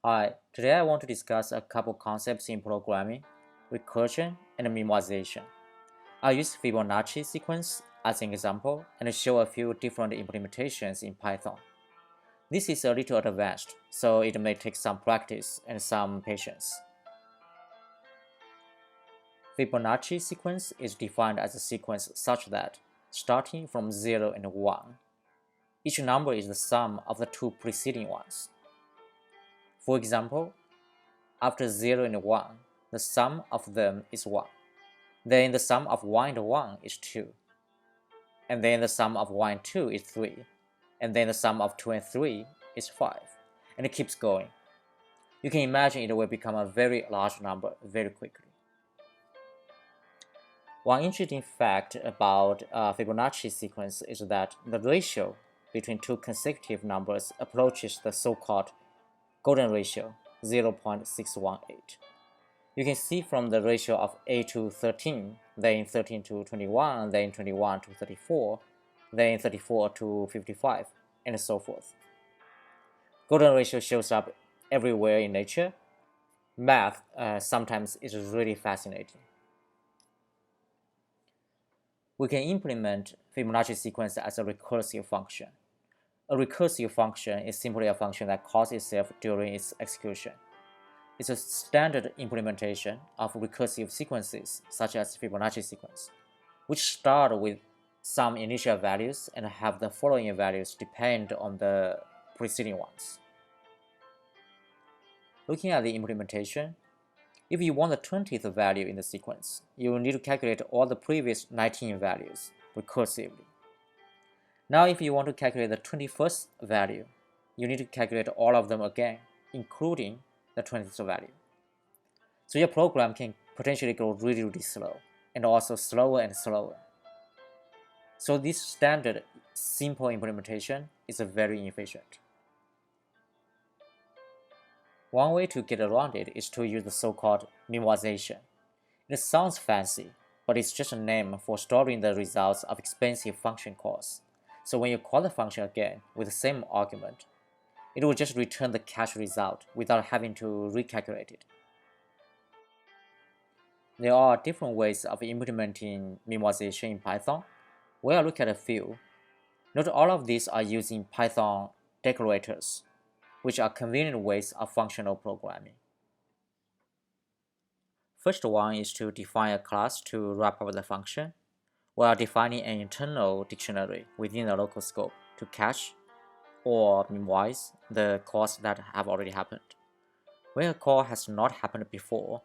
Hi, today I want to discuss a couple concepts in programming, recursion, and memoization. I'll use Fibonacci sequence as an example and show a few different implementations in Python. This is a little advanced, so it may take some practice and some patience. Fibonacci sequence is defined as a sequence such that, starting from 0 and 1, each number is the sum of the two preceding ones. For example, after 0 and 1, the sum of them is 1. Then the sum of 1 and 1 is 2. And then the sum of 1 and 2 is 3. And then the sum of 2 and 3 is 5. And it keeps going. You can imagine it will become a very large number very quickly. One interesting fact about Fibonacci sequence is that the ratio between two consecutive numbers approaches the so-called golden ratio, 0.618. You can see from the ratio of 8 to 13, then 13 to 21, then 21 to 34, then 34 to 55, and so forth. Golden ratio shows up everywhere in nature. Math sometimes is really fascinating. We can implement Fibonacci sequence as a recursive function. A recursive function is simply a function that calls itself during its execution. It's a standard implementation of recursive sequences such as Fibonacci sequence, which start with some initial values and have the following values depend on the preceding ones. Looking at the implementation, if you want the 20th value in the sequence, you will need to calculate all the previous 19 values recursively. Now if you want to calculate the 21st value, you need to calculate all of them again, including the 20th value. So your program can potentially go really slow, and also slower and slower. So this standard simple implementation is very inefficient. One way to get around it is to use the so-called memoization. It sounds fancy, but it's just a name for storing the results of expensive function calls. So when you call the function again with the same argument, it will just return the cache result without having to recalculate it. There are different ways of implementing memoization in Python. We'll look at a few. Not all of these are using Python decorators, which are convenient ways of functional programming. First one is to define a class to wrap up the function, while defining an internal dictionary within the local scope to cache or memoize the calls that have already happened. When a call has not happened before,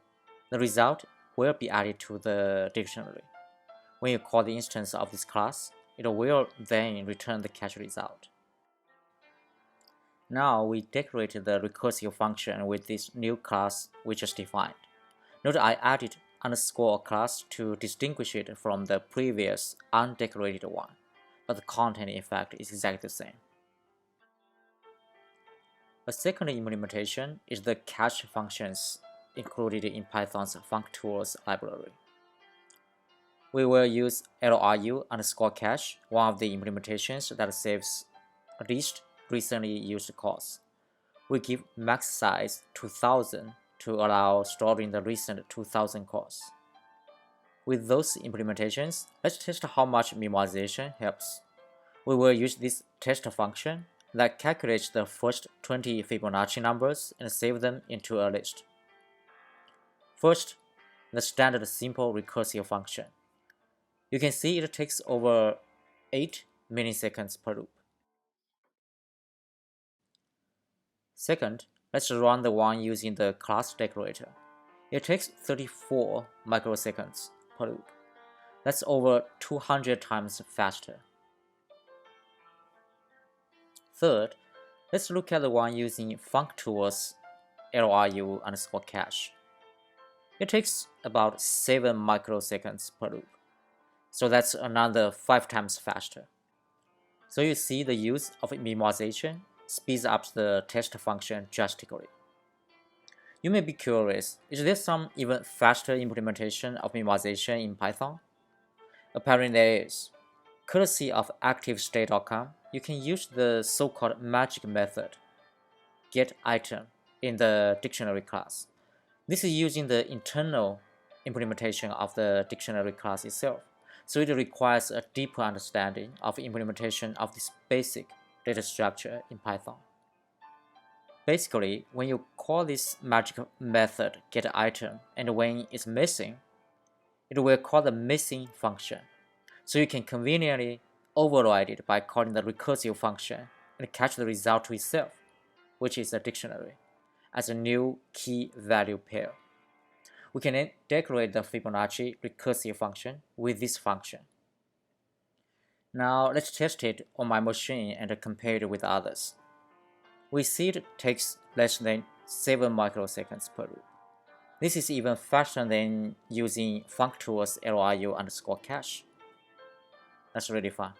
the result will be added to the dictionary. When you call the instance of this class, it will then return the cache result. Now we decorated the recursive function with this new class we just defined. Note I added underscore class to distinguish it from the previous undecorated one, but the content in fact is exactly the same. A second implementation is the cache functions included in Python's functools library. We will use LRU underscore cache, one of the implementations that saves at least recently used calls. We give max size 2000 to allow storing the recent 2000 calls. With those implementations, let's test how much memoization helps. We will use this test function that calculates the first 20 Fibonacci numbers and save them into a list. First, the standard simple recursive function. You can see it takes over 8 milliseconds per loop. Second, let's run the one using the class decorator. It takes 34 microseconds per loop. That's over 200 times faster. Third, let's look at the one using functools LRU underscore cache. It takes about 7 microseconds per loop. So that's another 5 times faster. So you see the use of memoization speeds up the test function drastically. You may be curious, is there some even faster implementation of memoization in Python? Apparently there is. Courtesy of ActiveState.com, you can use the so-called magic method, getItem, in the dictionary class. This is using the internal implementation of the dictionary class itself, so it requires a deeper understanding of implementation of this basic data structure in Python. Basically, when you call this magic method getItem, and when it's missing, it will call the missing function. So you can conveniently override it by calling the recursive function and catch the result to itself, which is a dictionary, as a new key value pair. We can then decorate the Fibonacci recursive function with this function. Now let's test it on my machine and compare it with others. We see it takes less than 7 microseconds per loop. This is even faster than using functools LRU_cache. That's really fun.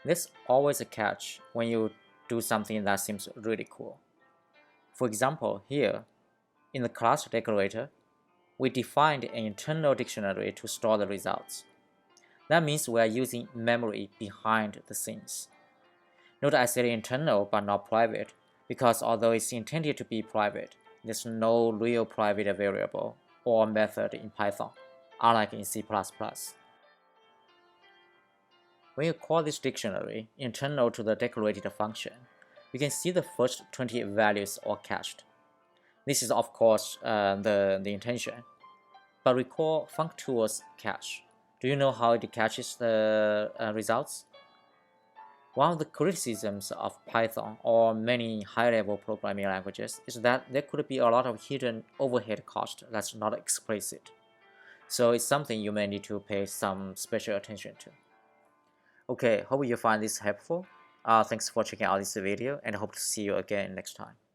There's always a catch when you do something that seems really cool. For example, here, in the class decorator, we defined an internal dictionary to store the results. That means we are using memory behind the scenes. Note I said internal but not private, because although it's intended to be private, there's no real private variable or method in Python, unlike in C++. When you call this dictionary internal to the decorated function, you can see the first 20 values are cached. This is of course the intention. But recall functools cache. Do you know how it caches the results? One of the criticisms of Python or many high-level programming languages is that there could be a lot of hidden overhead cost that's not explicit. So it's something you may need to pay some special attention to. Okay, hope you find this helpful. Thanks for checking out this video and hope to see you again next time.